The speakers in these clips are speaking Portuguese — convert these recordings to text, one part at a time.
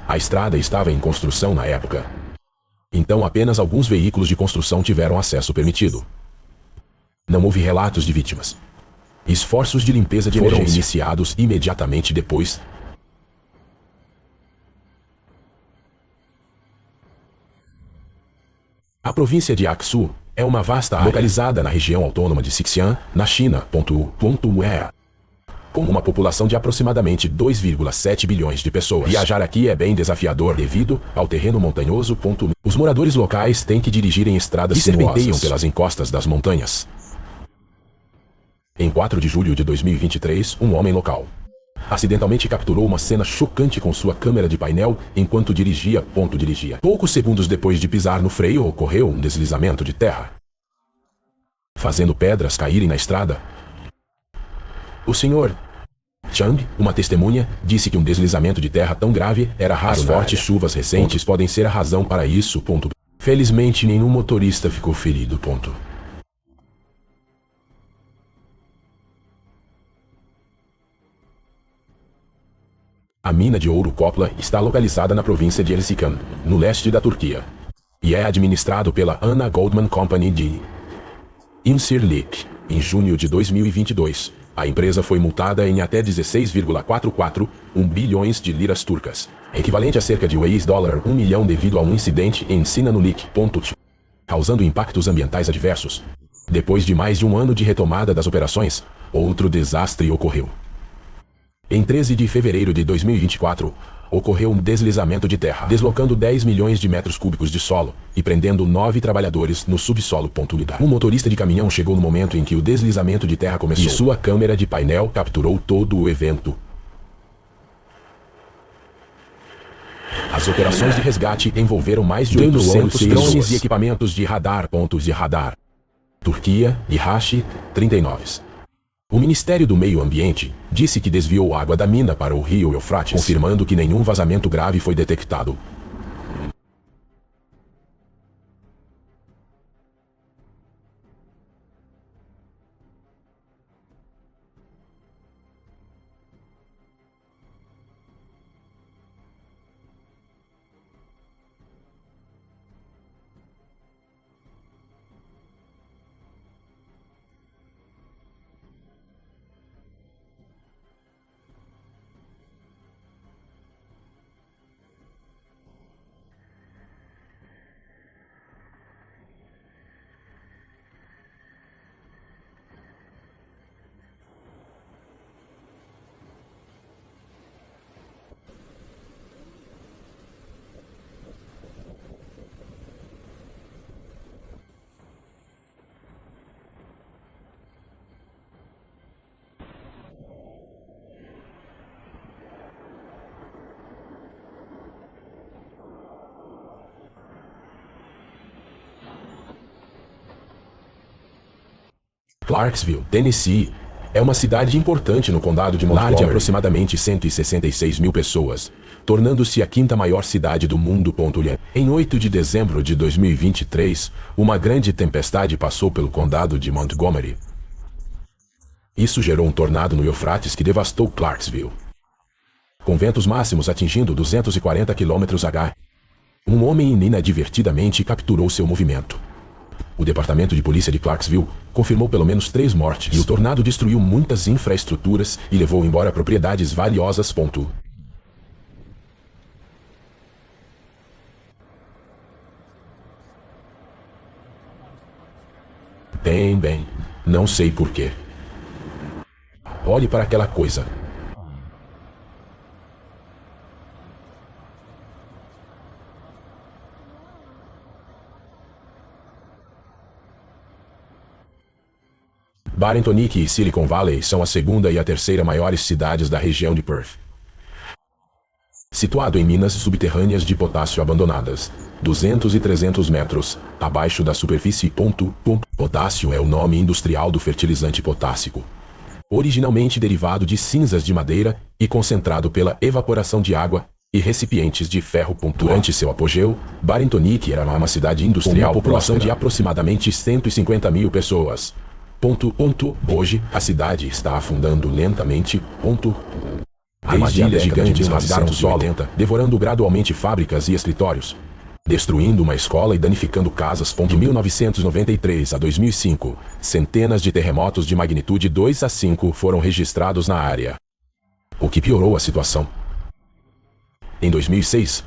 A estrada estava em construção na época. Então apenas alguns veículos de construção tiveram acesso permitido. Não houve relatos de vítimas. Esforços de limpeza de emergência foram iniciados imediatamente depois. A província de Aksu é uma vasta área localizada na região autônoma de Sixian, na China. Com uma população de aproximadamente 2,7 bilhões de pessoas. Viajar aqui é bem desafiador devido ao terreno montanhoso. Os moradores locais têm que dirigir em estradas que serpenteiam pelas encostas das montanhas. Em 4 de julho de 2023, um homem local acidentalmente capturou uma cena chocante com sua câmera de painel enquanto dirigia. Poucos segundos depois de pisar no freio, ocorreu um deslizamento de terra, fazendo pedras caírem na estrada. O Sr. Chang, uma testemunha, disse que um deslizamento de terra tão grave era raro. As fortes chuvas recentes podem ser a razão para isso. Felizmente, nenhum motorista ficou ferido. A mina de ouro Kopla está localizada na província de Erzincan, no leste da Turquia, e é administrado pela Ana Goldman Company de Incirlik. Em junho de 2022, a empresa foi multada em até 16,441 bilhões de liras turcas, equivalente a cerca de $1 milhão devido a um incidente em Sinanulik, causando impactos ambientais adversos. Depois de mais de um ano de retomada das operações, outro desastre ocorreu. Em 13 de fevereiro de 2024, ocorreu um deslizamento de terra, deslocando 10 milhões de metros cúbicos de solo e prendendo 9 trabalhadores no subsolo. Um motorista de caminhão chegou no momento em que o deslizamento de terra começou, e sua câmera de painel capturou todo o evento. As operações de resgate envolveram mais de 800 drones e equipamentos de radar. Pontos de radar. Turquia e Hashi, 39. O Ministério do Meio Ambiente disse que desviou água da mina para o rio Eufrates, confirmando que nenhum vazamento grave foi detectado. Clarksville, Tennessee, é uma cidade importante no condado de Montgomery, de aproximadamente 166 mil pessoas, tornando-se a quinta maior cidade do mundo. Em 8 de dezembro de 2023, uma grande tempestade passou pelo condado de Montgomery. Isso gerou um tornado no Eufrates que devastou Clarksville, com ventos máximos atingindo 240 km/h. Um homem inadvertidamente capturou seu movimento. O Departamento de Polícia de Clarksville confirmou pelo menos 3 mortes, e o tornado destruiu muitas infraestruturas e levou embora propriedades valiosas. Bem, não sei porquê. Olhe para aquela coisa. Barrington e Silicon Valley são a segunda e a terceira maiores cidades da região de Perth. Situado em minas subterrâneas de potássio abandonadas, 200 e 300 metros abaixo da superfície. Potássio é o nome industrial do fertilizante potássico, originalmente derivado de cinzas de madeira e concentrado pela evaporação de água e recipientes de ferro. Durante seu apogeu, Barrington era uma cidade industrial com uma população de aproximadamente 150 mil pessoas. Hoje, a cidade está afundando lentamente. Armadilhas gigantes rasgaram o solo, devorando gradualmente fábricas e escritórios, destruindo uma escola e danificando casas. De 1993 a 2005, centenas de terremotos de magnitude 2 a 5 foram registrados na área, o que piorou a situação. Em 2006,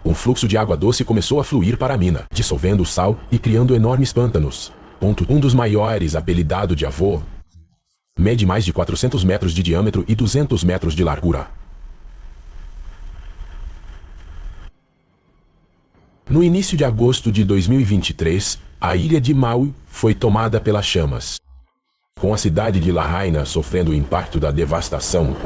um fluxo de água doce começou a fluir para a mina, dissolvendo o sal e criando enormes pântanos. Um dos maiores, apelidado de Avô, mede mais de 400 metros de diâmetro e 200 metros de largura. No início de agosto de 2023, a ilha de Maui foi tomada pelas chamas, com a cidade de Lahaina sofrendo o impacto da devastação.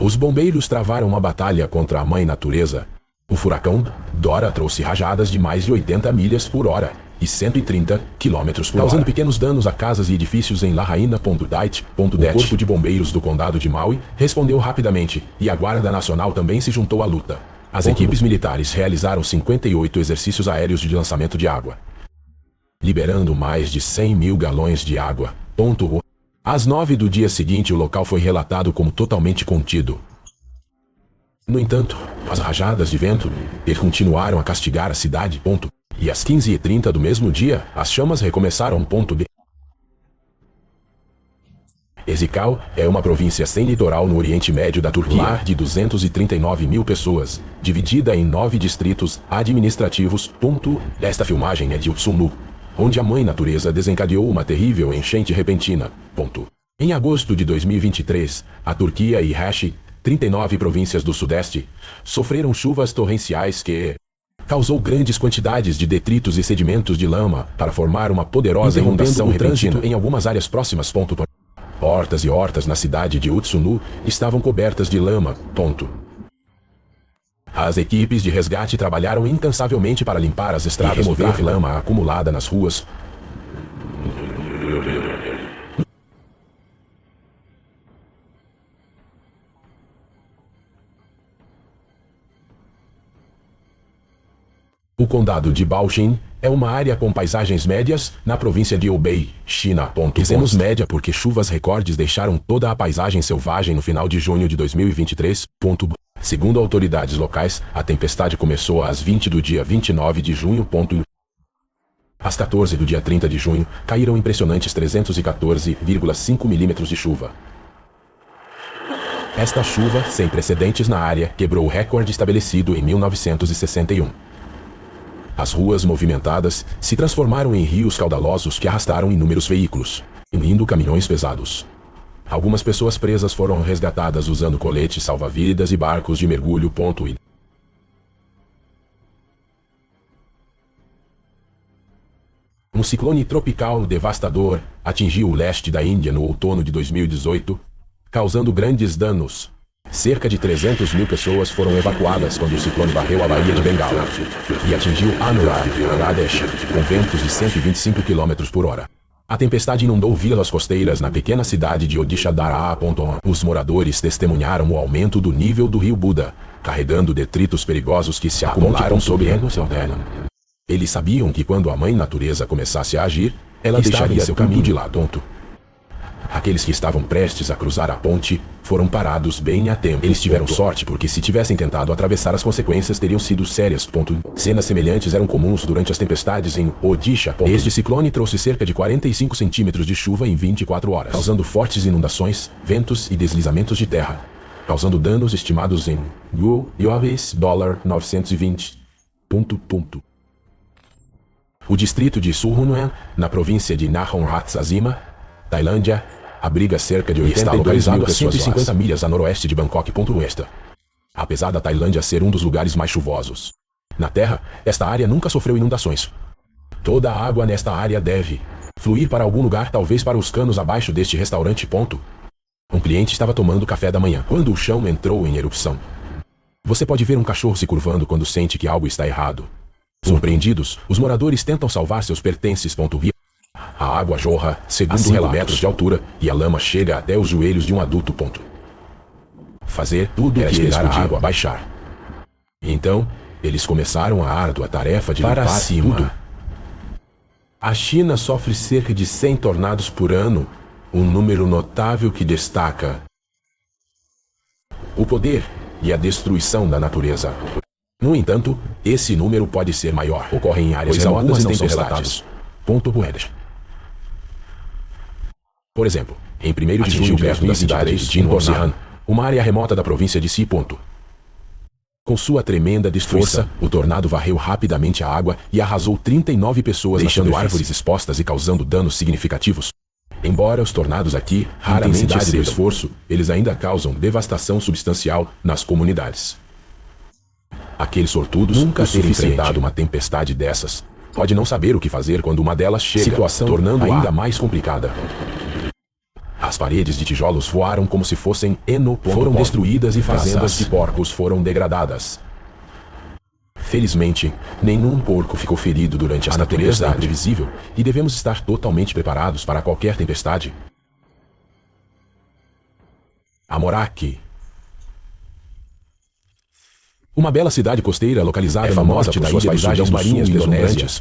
Os bombeiros travaram uma batalha contra a mãe natureza. O furacão Dora trouxe rajadas de mais de 80 milhas por hora e 130 km por hora, causando pequenos danos a casas e edifícios em Lahaina. O Corpo de Bombeiros do Condado de Maui respondeu rapidamente e a Guarda Nacional também se juntou à luta. As equipes militares realizaram 58 exercícios aéreos de lançamento de água, liberando mais de 100 mil galões de água. Às 9 do dia seguinte, o local foi relatado como totalmente contido. No entanto, as rajadas de vento continuaram a castigar a cidade. E às 15h30 do mesmo dia, as chamas recomeçaram. Ezikal é uma província sem litoral no Oriente Médio da Turquia, lar de 239 mil pessoas, dividida em 9 distritos administrativos. Esta filmagem é de Utsunu, onde a mãe natureza desencadeou uma terrível enchente repentina. Em agosto de 2023, a Turquia e 39 províncias do Sudeste sofreram chuvas torrenciais que causou grandes quantidades de detritos e sedimentos de lama para formar uma poderosa inundação repentina em algumas áreas próximas. Hortas e hortas na cidade de Utsunu estavam cobertas de lama. As equipes de resgate trabalharam incansavelmente para limpar as estradas e remover lama acumulada nas ruas. O condado de Baoxin é uma área com paisagens médias na província de Hubei, China. Dizemos média porque chuvas recordes deixaram toda a paisagem selvagem no final de junho de 2023. Segundo autoridades locais, a tempestade começou às 20 do dia 29 de junho. Às 14 do dia 30 de junho, caíram impressionantes 314,5 milímetros de chuva. Esta chuva, sem precedentes na área, quebrou o recorde estabelecido em 1961. As ruas movimentadas se transformaram em rios caudalosos que arrastaram inúmeros veículos, incluindo caminhões pesados. Algumas pessoas presas foram resgatadas usando coletes salva-vidas e barcos de mergulho. Um ciclone tropical devastador atingiu o leste da Índia no outono de 2018, causando grandes danos. Cerca de 300 mil pessoas foram evacuadas quando o ciclone varreu a Baía de Bengala e atingiu Andhra Pradesh com ventos de 125 km por hora. A tempestade inundou vilas costeiras na pequena cidade de Odisha Dara. Os moradores testemunharam o aumento do nível do rio Buda, carregando detritos perigosos que se acumularam sobre eles. Eles sabiam que quando a mãe natureza começasse a agir, ela deixaria seu caminho de lado. Aqueles que estavam prestes a cruzar a ponte foram parados bem a tempo. Eles tiveram sorte porque se tivessem tentado atravessar, as consequências teriam sido sérias. Cenas semelhantes eram comuns durante as tempestades em Odisha. Este ciclone trouxe cerca de 45 centímetros de chuva em 24 horas, causando fortes inundações, ventos e deslizamentos de terra, causando danos estimados em $920. O distrito de Suhunhuan, na província de Nakhon Ratchasima, Tailândia, abriga cerca de 82 mil pessoas, 150 milhas a noroeste de Bangkok. Apesar da Tailândia ser um dos lugares mais chuvosos na Terra, esta área nunca sofreu inundações. Toda a água nesta área deve fluir para algum lugar, talvez para os canos abaixo deste restaurante. Um cliente estava tomando café da manhã quando o chão entrou em erupção. Você pode ver um cachorro se curvando quando sente que algo está errado. Surpreendidos, os moradores tentam salvar seus pertences. A água jorra, segundo 5 metros de altura, e a lama chega até os joelhos de um adulto. Fazer tudo era esperar a água baixar. Então, eles começaram a árdua tarefa de limpar tudo. A China sofre cerca de 100 tornados por ano, um número notável que destaca o poder e a destruição da natureza. No entanto, esse número pode ser maior. Ocorrem em áreas remotas e não são relatados. Por exemplo, em 1º de junho, perto da cidade de Norcihan, uma área remota da província de Si. Com sua tremenda destruição, o tornado varreu rapidamente a água e arrasou 39 pessoas, deixando árvores expostas e causando danos significativos. Embora os tornados aqui raramente excedam esforço, eles ainda causam devastação substancial nas comunidades. Aqueles sortudos nunca terem enfrentado uma tempestade dessas pode não saber o que fazer quando uma delas chega, situação tornando ainda mais complicada. As paredes de tijolos voaram como se fossem foram destruídas e fazendas de porcos foram degradadas. Felizmente, nenhum porco ficou ferido durante esta tempestade imprevisível e devemos estar totalmente preparados para qualquer tempestade. Amorak, uma bela cidade costeira localizada no norte da ilha paisagens marinhas deslumbrantes.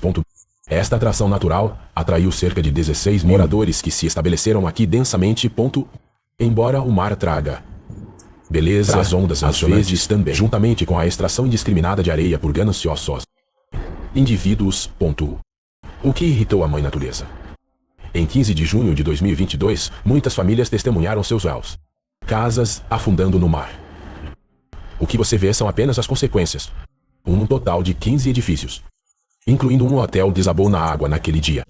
Esta atração natural atraiu cerca de 16 mil moradores que se estabeleceram aqui densamente. Embora o mar traga beleza, as ondas às vezes também, juntamente com a extração indiscriminada de areia por gananciosos indivíduos. O que irritou a mãe natureza. Em 15 de junho de 2022, muitas famílias testemunharam seus casas afundando no mar. O que você vê são apenas as consequências. Um total de 15 edifícios, incluindo um hotel, desabou na água naquele dia.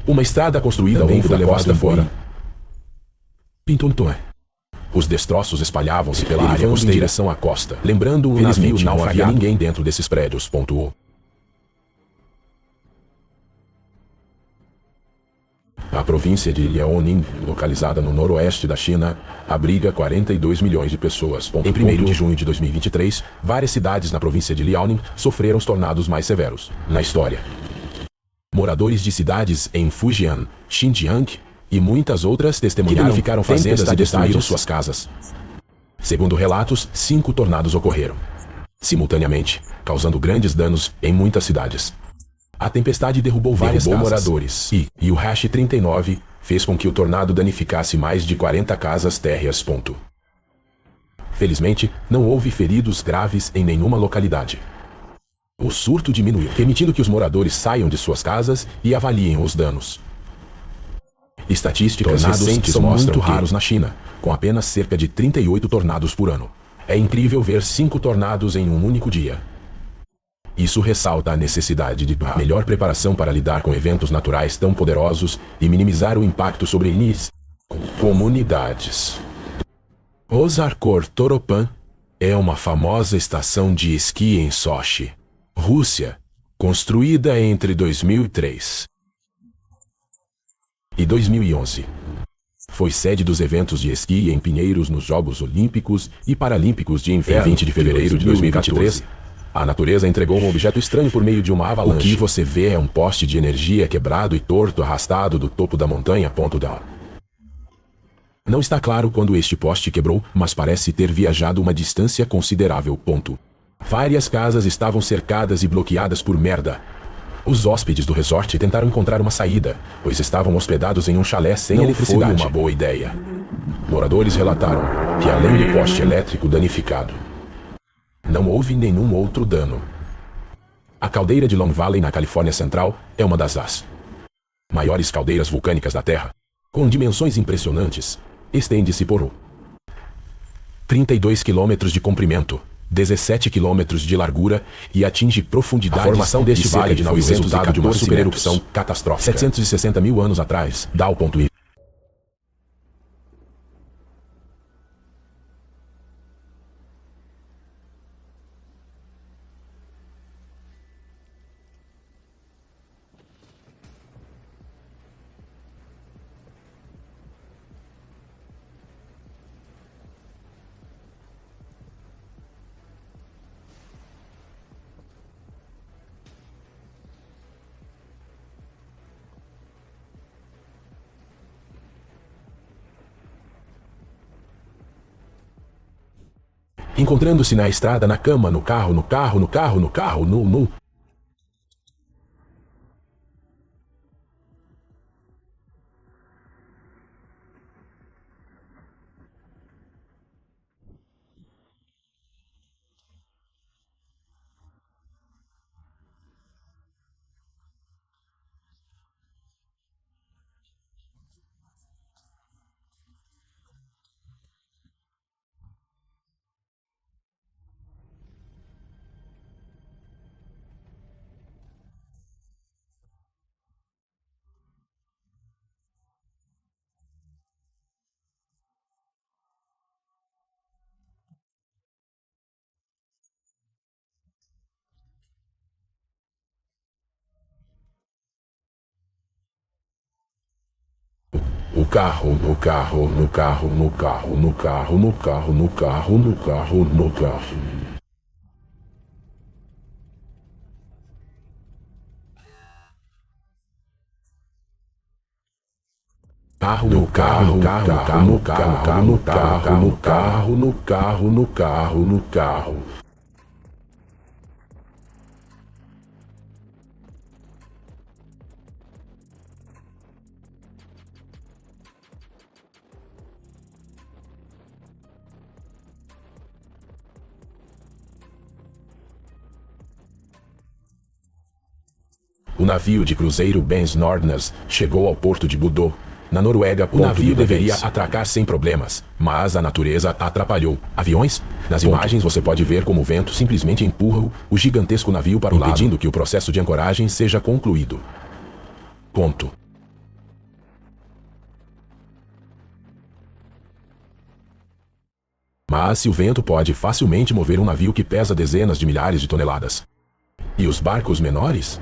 Uma estrada construída ao longo da costa foi pintada. Os destroços espalhavam-se pela área costeira em direção à costa, lembrando um navio naufragado. Não havia ninguém dentro desses prédios. A província de Liaoning, localizada no noroeste da China, abriga 42 milhões de pessoas. Em 1º de junho de 2023, várias cidades na província de Liaoning sofreram os tornados mais severos na história. Moradores de cidades em Fujian, Xinjiang e muitas outras testemunharam, ficaram fazendas e destruíram suas casas. Segundo relatos, 5 tornados ocorreram simultaneamente, causando grandes danos em muitas cidades. A tempestade derrubou vários moradores e o Hash 39 fez com que o tornado danificasse mais de 40 casas térreas. Felizmente, não houve feridos graves em nenhuma localidade. O surto diminuiu, permitindo que os moradores saiam de suas casas e avaliem os danos. Estatísticas recentes são muito raros na China, com apenas cerca de 38 tornados por ano. É incrível ver 5 tornados em um único dia. Isso ressalta a necessidade de melhor preparação para lidar com eventos naturais tão poderosos e minimizar o impacto sobre comunidades. Ozarkor Toropan é uma famosa estação de esqui em Sochi, Rússia, construída entre 2003 e 2011. Foi sede dos eventos de esqui em Pinheiros nos Jogos Olímpicos e Paralímpicos de Inverno. Em 20 de fevereiro de 2023, a natureza entregou um objeto estranho por meio de uma avalanche. O que você vê é um poste de energia quebrado e torto arrastado do topo da montanha. Não está claro quando este poste quebrou, mas parece ter viajado uma distância considerável. Várias casas estavam cercadas e bloqueadas por merda. Os hóspedes do resort tentaram encontrar uma saída, pois estavam hospedados em um chalé sem eletricidade. Não foi uma boa ideia. Moradores relataram que, além do poste elétrico danificado, não houve nenhum outro dano. A caldeira de Long Valley, na Califórnia Central, é uma das maiores caldeiras vulcânicas da Terra. Com dimensões impressionantes, estende-se por 32 quilômetros de comprimento, 17 quilômetros de largura e atinge profundidades. A formação deste vale foi o resultado de uma supererupção catastrófica. 760 mil anos atrás, Dow.I. Encontrando-se na estrada, na cama, no carro. carro, no carro, no carro, no carro, no carro, no carro, no carro, no carro, no carro. Carro, no carro, no carro, no carro, no carro, no carro, no carro, no carro, no carro. O navio de cruzeiro Benz Nordnes chegou ao porto de Bodø, na Noruega. O navio deveria atracar sem problemas, mas a natureza atrapalhou. Aviões? Nas imagens você pode ver como o vento simplesmente empurra o gigantesco navio para o lado, impedindo que o processo de ancoragem seja concluído. Ponto. Mas se o vento pode facilmente mover um navio que pesa dezenas de milhares de toneladas. E os barcos menores?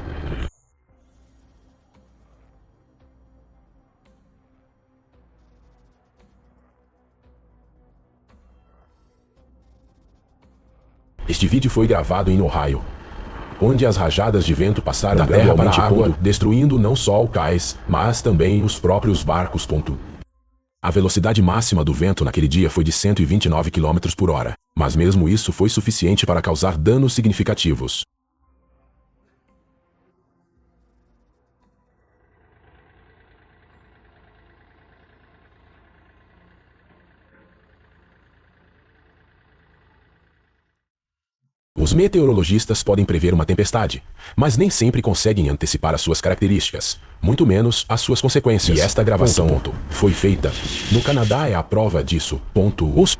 Este vídeo foi gravado em Ohio, onde as rajadas de vento passaram da terra para a água, destruindo não só o cais, mas também os próprios barcos. A velocidade máxima do vento naquele dia foi de 129 km por hora, mas mesmo isso foi suficiente para causar danos significativos. Os meteorologistas podem prever uma tempestade, mas nem sempre conseguem antecipar as suas características, muito menos as suas consequências. E esta gravação foi feita no Canadá é a prova disso. Os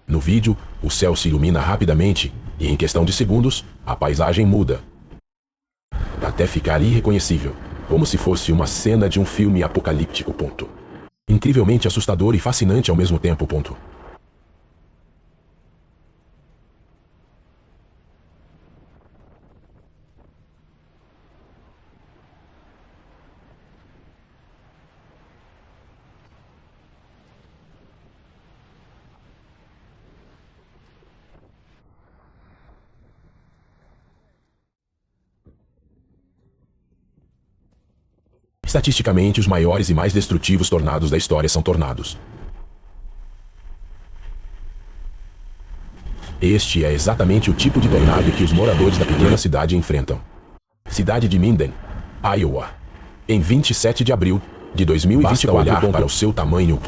No vídeo, o céu se ilumina rapidamente e em questão de segundos, a paisagem muda, até ficar irreconhecível, como se fosse uma cena de um filme apocalíptico. Incrivelmente assustador e fascinante ao mesmo tempo. Estatisticamente, os maiores e mais destrutivos tornados da história são tornados. Este é exatamente o tipo de tornado que os moradores da pequena cidade enfrentam. Cidade de Minden, Iowa. Em 27 de abril de 2024. Basta olhar para o seu tamanho.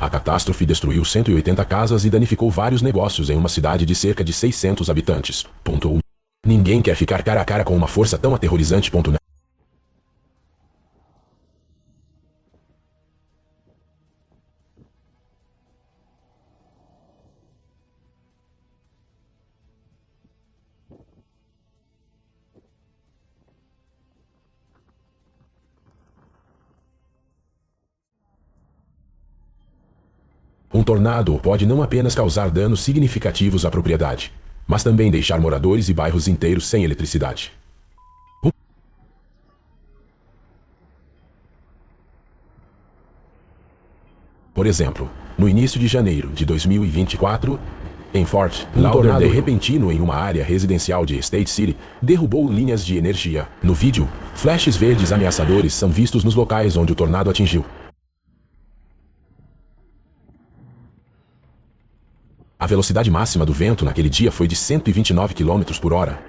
A catástrofe destruiu 180 casas e danificou vários negócios em uma cidade de cerca de 600 habitantes. Ninguém quer ficar cara a cara com uma força tão aterrorizante. Um tornado pode não apenas causar danos significativos à propriedade, mas também deixar moradores e bairros inteiros sem eletricidade. Por exemplo, no início de janeiro de 2024, Em Fort Lauderdale, repentino em uma área residencial de State City derrubou linhas de energia. No vídeo, flashes verdes ameaçadores são vistos nos locais onde o tornado atingiu. A velocidade máxima do vento naquele dia foi de 129 km por hora.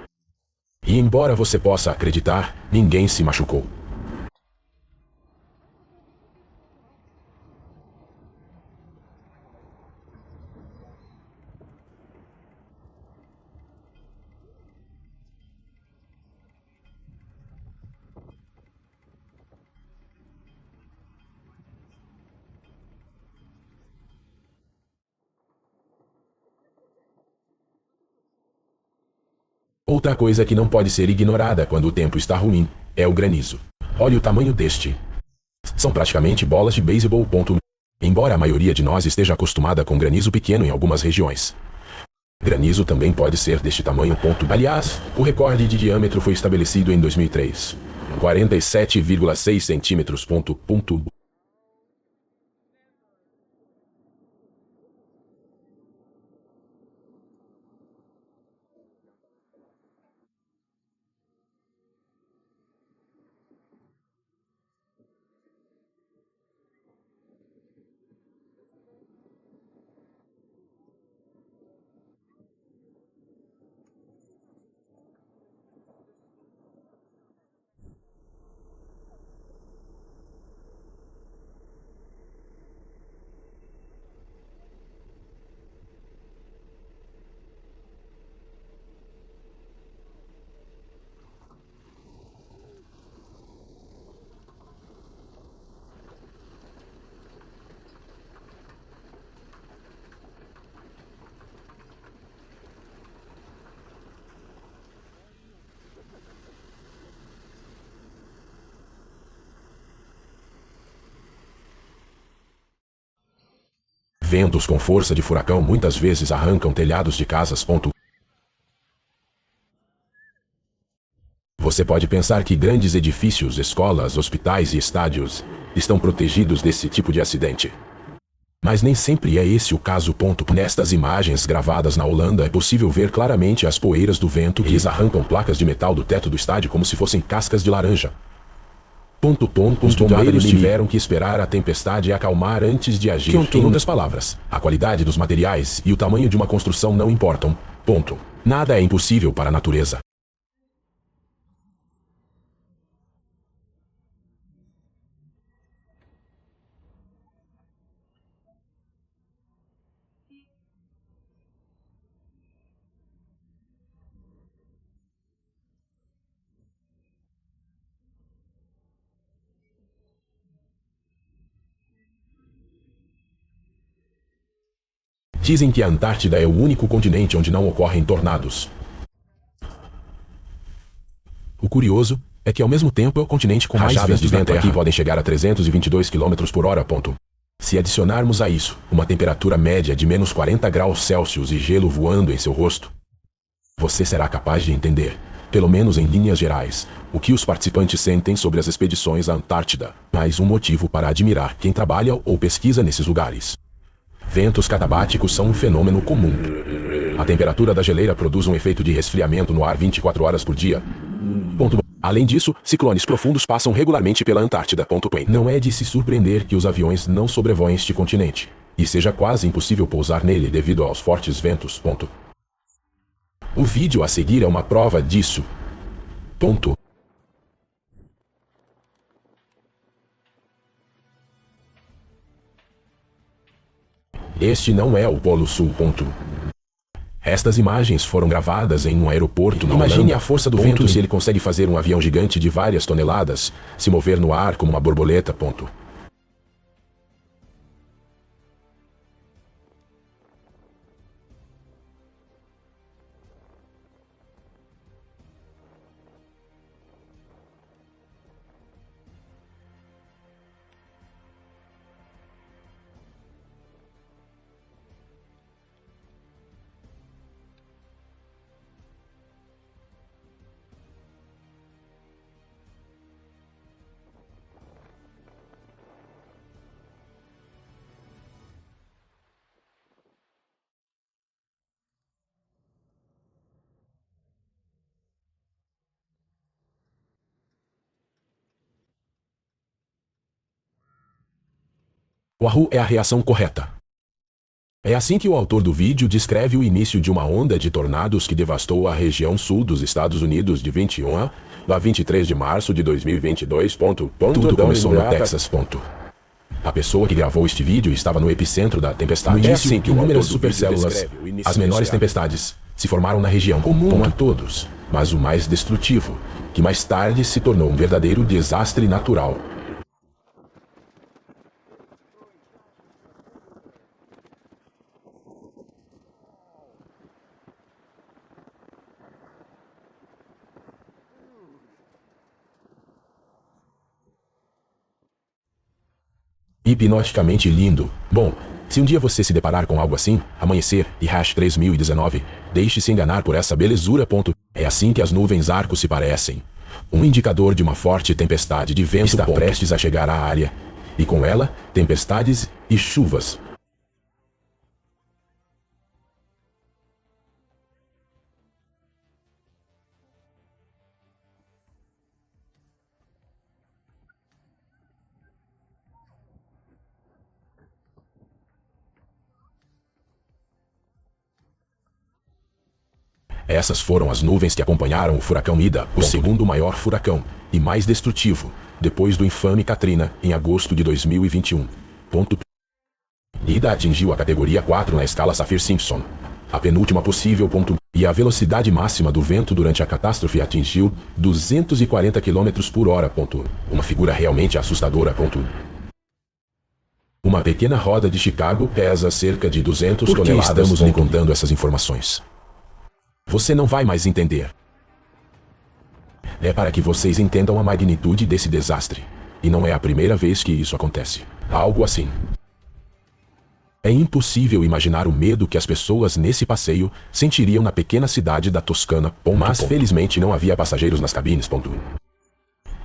E embora você possa acreditar, ninguém se machucou. Outra coisa que não pode ser ignorada quando o tempo está ruim é o granizo. Olha o tamanho deste. São praticamente bolas de beisebol. Embora a maioria de nós esteja acostumada com granizo pequeno em algumas regiões, granizo também pode ser deste tamanho. Aliás, o recorde de diâmetro foi estabelecido em 2003. 47,6 centímetros. Ventos com força de furacão muitas vezes arrancam telhados de casas. Você pode pensar que grandes edifícios, escolas, hospitais e estádios estão protegidos desse tipo de acidente. Mas nem sempre é esse o caso. Nestas imagens gravadas na Holanda é possível ver claramente as poeiras do vento que eles arrancam placas de metal do teto do estádio como se fossem cascas de laranja. Os bombeiros tiveram que esperar a tempestade acalmar antes de agir. Em outras palavras, a qualidade dos materiais e o tamanho de uma construção não importam. Nada é impossível para a natureza. Dizem que a Antártida é o único continente onde não ocorrem tornados. O curioso é que ao mesmo tempo é o continente com mais ventos de vento aqui podem chegar a 322 km por hora. Se adicionarmos a isso uma temperatura média de menos 40 graus Celsius e gelo voando em seu rosto, você será capaz de entender, pelo menos em linhas gerais, o que os participantes sentem sobre as expedições à Antártida. Mais um motivo para admirar quem trabalha ou pesquisa nesses lugares. Ventos catabáticos são um fenômeno comum. A temperatura da geleira produz um efeito de resfriamento no ar 24 horas por dia. Além disso, ciclones profundos passam regularmente pela Antártida. Não é de se surpreender que os aviões não sobrevoem este continente, e seja quase impossível pousar nele devido aos fortes ventos. O vídeo a seguir é uma prova disso. Este não é o Polo Sul. Estas imagens foram gravadas em um aeroporto na Holanda. Imagine a força do vento se ele consegue fazer um avião gigante de várias toneladas se mover no ar como uma borboleta. Wahoo é a reação correta. É assim que o autor do vídeo descreve o início de uma onda de tornados que devastou a região sul dos Estados Unidos de 21 a 23 de março de 2022. Tudo começou no Texas. A pessoa que gravou este vídeo estava no epicentro da tempestade. No início, inúmeras supercélulas, as menores tempestades, se formaram na região, comum a todos, mas o mais destrutivo, que mais tarde se tornou um verdadeiro desastre natural. Hipnoticamente lindo. Bom, se um dia você se deparar com algo assim, amanhecer e hash 3019, deixe-se enganar por essa belezura. É assim que as nuvens arco se parecem. Um indicador de uma forte tempestade de vento está prestes a chegar à área. E com ela, tempestades e chuvas. Essas foram as nuvens que acompanharam o furacão Ida, o segundo maior furacão e mais destrutivo, depois do infame Katrina, em agosto de 2021. Ida atingiu a categoria 4 na escala Saffir-Simpson, a penúltima possível. E a velocidade máxima do vento durante a catástrofe atingiu 240 km por hora. Uma figura realmente assustadora. Uma pequena roda de Chicago pesa cerca de 200 toneladas. Por que estamos lhe contando essas informações? Você não vai mais entender. É para que vocês entendam a magnitude desse desastre. E não é a primeira vez que isso acontece. Algo assim. É impossível imaginar o medo que as pessoas nesse passeio sentiriam na pequena cidade da Toscana. Mas felizmente não havia passageiros nas cabines.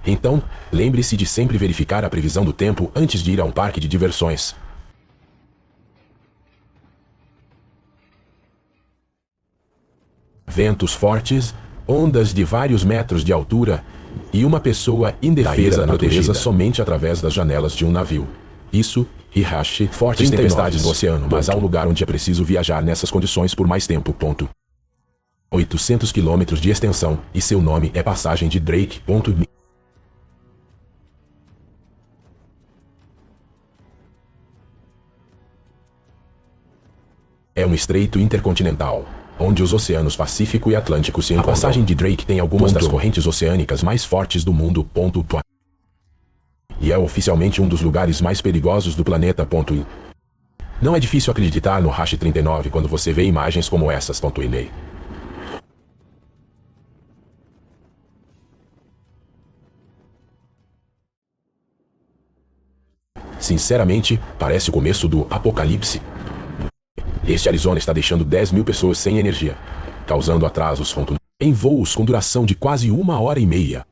Então, lembre-se de sempre verificar a previsão do tempo antes de ir a um parque de diversões. Ventos fortes, ondas de vários metros de altura e uma pessoa indefesa da natureza somente através das janelas de um navio. Isso, Hihashi, fortes tempestades no oceano, mas há um lugar onde é preciso viajar nessas condições por mais tempo. 800 quilômetros de extensão, e seu nome é Passagem de Drake. É um estreito intercontinental, onde os oceanos Pacífico e Atlântico se encontram. A passagem de Drake tem algumas das correntes oceânicas mais fortes do mundo. E é oficialmente um dos lugares mais perigosos do planeta. Não é difícil acreditar no Hash 39 quando você vê imagens como essas. E sinceramente, parece o começo do apocalipse. Este Arizona está deixando 10 mil pessoas sem energia, causando atrasos em voos com duração de quase 1 hora e meia.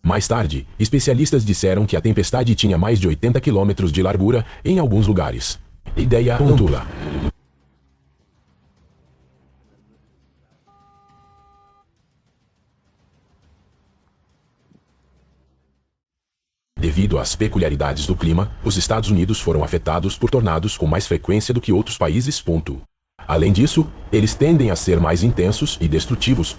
Mais tarde, especialistas disseram que a tempestade tinha mais de 80 quilômetros de largura em alguns lugares. Ideia ampla. Devido às peculiaridades do clima, os Estados Unidos foram afetados por tornados com mais frequência do que outros países. Além disso, eles tendem a ser mais intensos e destrutivos.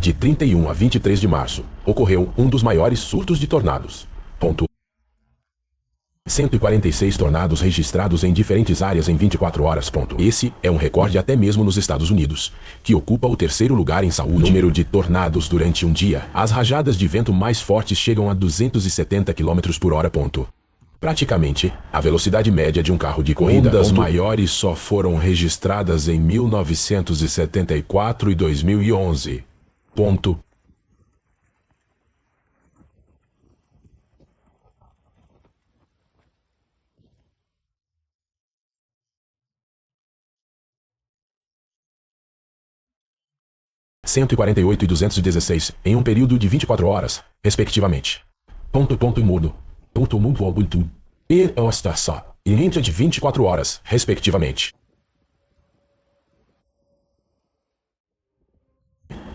De 31 a 23 de março, ocorreu um dos maiores surtos de tornados. 146 tornados registrados em diferentes áreas em 24 horas. Esse é um recorde até mesmo nos Estados Unidos, que ocupa o terceiro lugar em saúde. Número de tornados durante um dia. As rajadas de vento mais fortes chegam a 270 km por hora. Praticamente, a velocidade média de um carro de corrida. Ondas maiores só foram registradas em 1974 e 2011. 148 e 216, em um período de 24 horas, respectivamente. Mudo. E está só, em entre de 24 horas, respectivamente.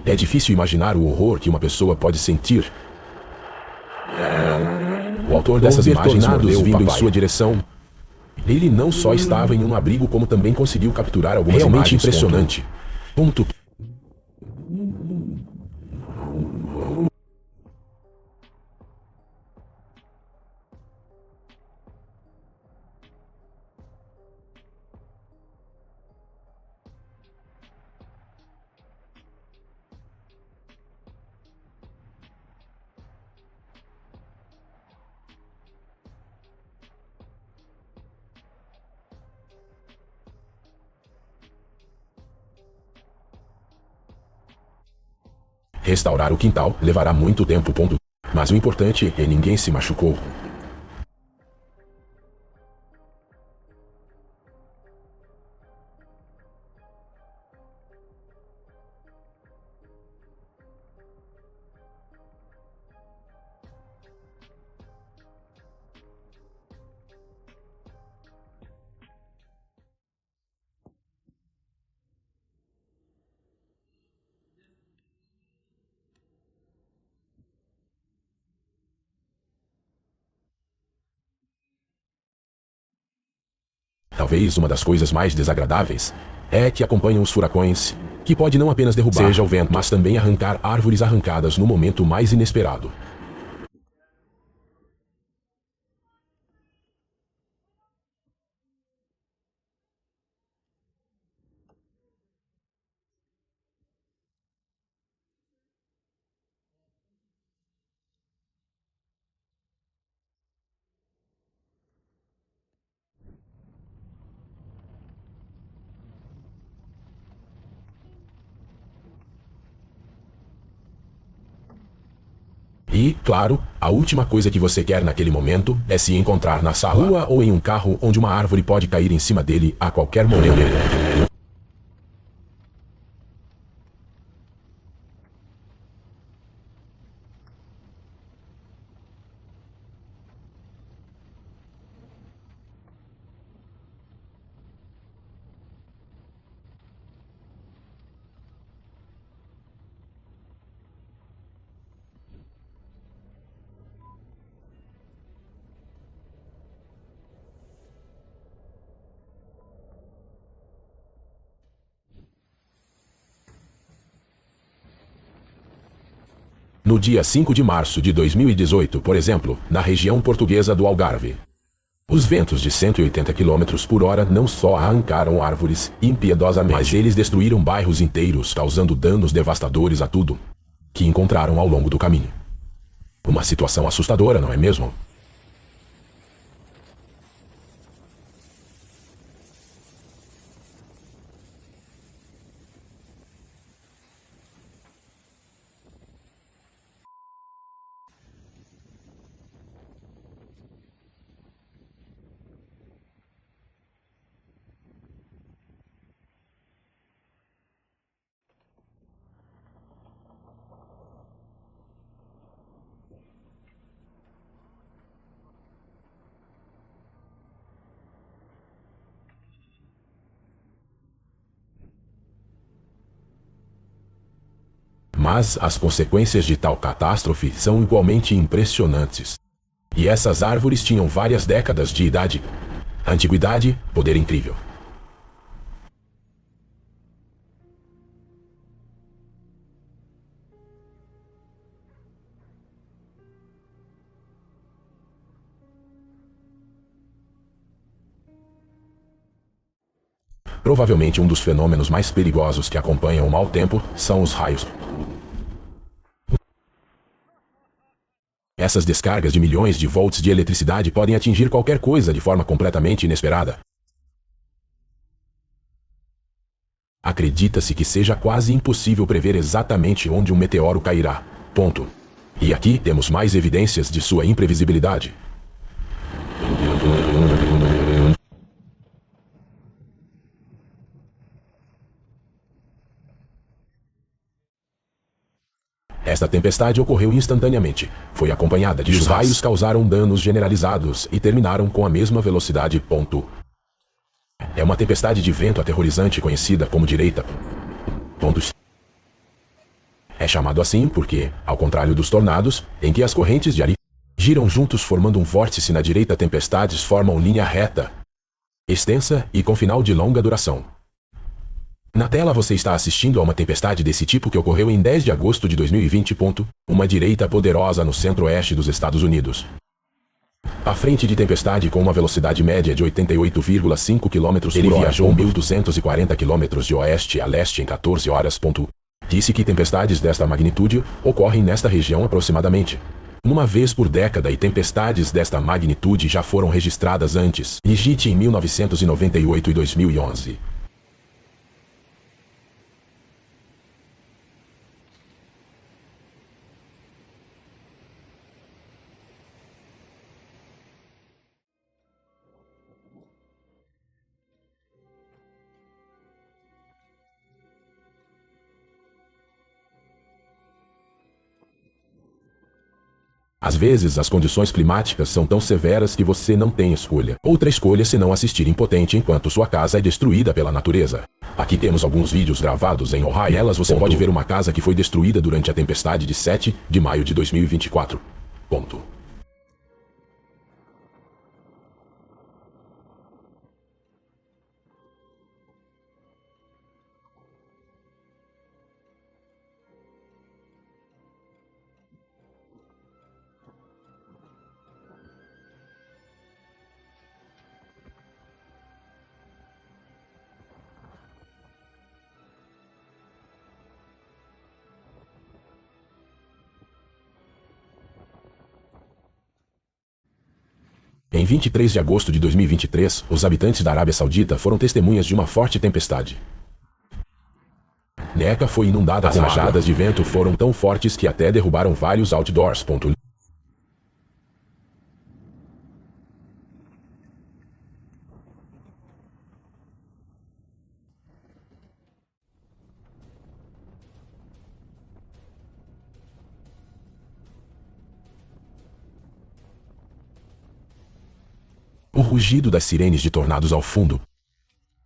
É difícil imaginar o horror que uma pessoa pode sentir. O autor dessas imagens mordeu vindo em sua direção. Ele não só estava em um abrigo, como também conseguiu capturar algumas imagens. Realmente impressionante. Restaurar o quintal levará muito tempo. Mas o importante é que ninguém se machucou. Talvez uma das coisas mais desagradáveis é que acompanham os furacões, que pode não apenas derrubar, seja o vento, mas também arrancar árvores arrancadas no momento mais inesperado. E, claro, a última coisa que você quer naquele momento é se encontrar na rua ou em um carro onde uma árvore pode cair em cima dele a qualquer momento. No dia 5 de março de 2018, por exemplo, na região portuguesa do Algarve, os ventos de 180 km por hora não só arrancaram árvores impiedosamente, mas eles destruíram bairros inteiros, causando danos devastadores a tudo que encontraram ao longo do caminho. Uma situação assustadora, não é mesmo? Mas as consequências de tal catástrofe são igualmente impressionantes. E essas árvores tinham várias décadas de idade. Antiguidade, poder incrível. Provavelmente um dos fenômenos mais perigosos que acompanham o mau tempo são os raios. Essas descargas de milhões de volts de eletricidade podem atingir qualquer coisa de forma completamente inesperada. Acredita-se que seja quase impossível prever exatamente onde um meteoro cairá. Ponto. E aqui temos mais evidências de sua imprevisibilidade. Esta tempestade ocorreu instantaneamente. Foi acompanhada de chuvas. Os raios causaram danos generalizados e terminaram com a mesma velocidade. Ponto. É uma tempestade de vento aterrorizante conhecida como direita. Pontos. É chamado assim porque, ao contrário dos tornados, em que as correntes de ar giram juntos formando um vórtice, na direita tempestades formam linha reta, extensa e com final de longa duração. Na tela você está assistindo a uma tempestade desse tipo que ocorreu em 10 de agosto de 2020. Uma direita poderosa no centro-oeste dos Estados Unidos. A frente de tempestade, com uma velocidade média de 88,5 km por hora, ele viajou 1.240 km de oeste a leste em 14 horas. Disse que tempestades desta magnitude ocorrem nesta região aproximadamente uma vez por década, e tempestades desta magnitude já foram registradas antes. Digite em 1998 e 2011. Às vezes, as condições climáticas são tão severas que você não tem escolha. Outra escolha senão assistir impotente enquanto sua casa é destruída pela natureza. Aqui temos alguns vídeos gravados em Ohio. Nelas você pode ver uma casa que foi destruída durante a tempestade de 7 de maio de 2024. Ponto. Em 23 de agosto de 2023, os habitantes da Arábia Saudita foram testemunhas de uma forte tempestade. Meca foi inundada. As rajadas de vento foram tão fortes que até derrubaram vários outdoors. O rugido das sirenes de tornados ao fundo.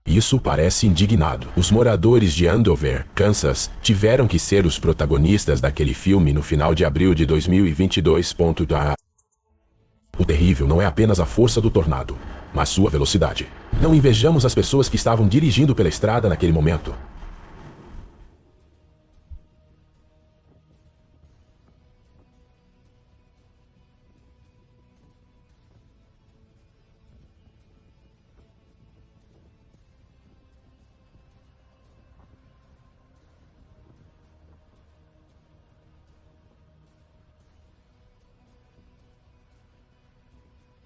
Isso parece indignado. Os moradores de Andover, Kansas, tiveram que ser os protagonistas daquele filme no final de abril de 2022. O terrível não é apenas a força do tornado, mas sua velocidade. Não invejamos as pessoas que estavam dirigindo pela estrada naquele momento.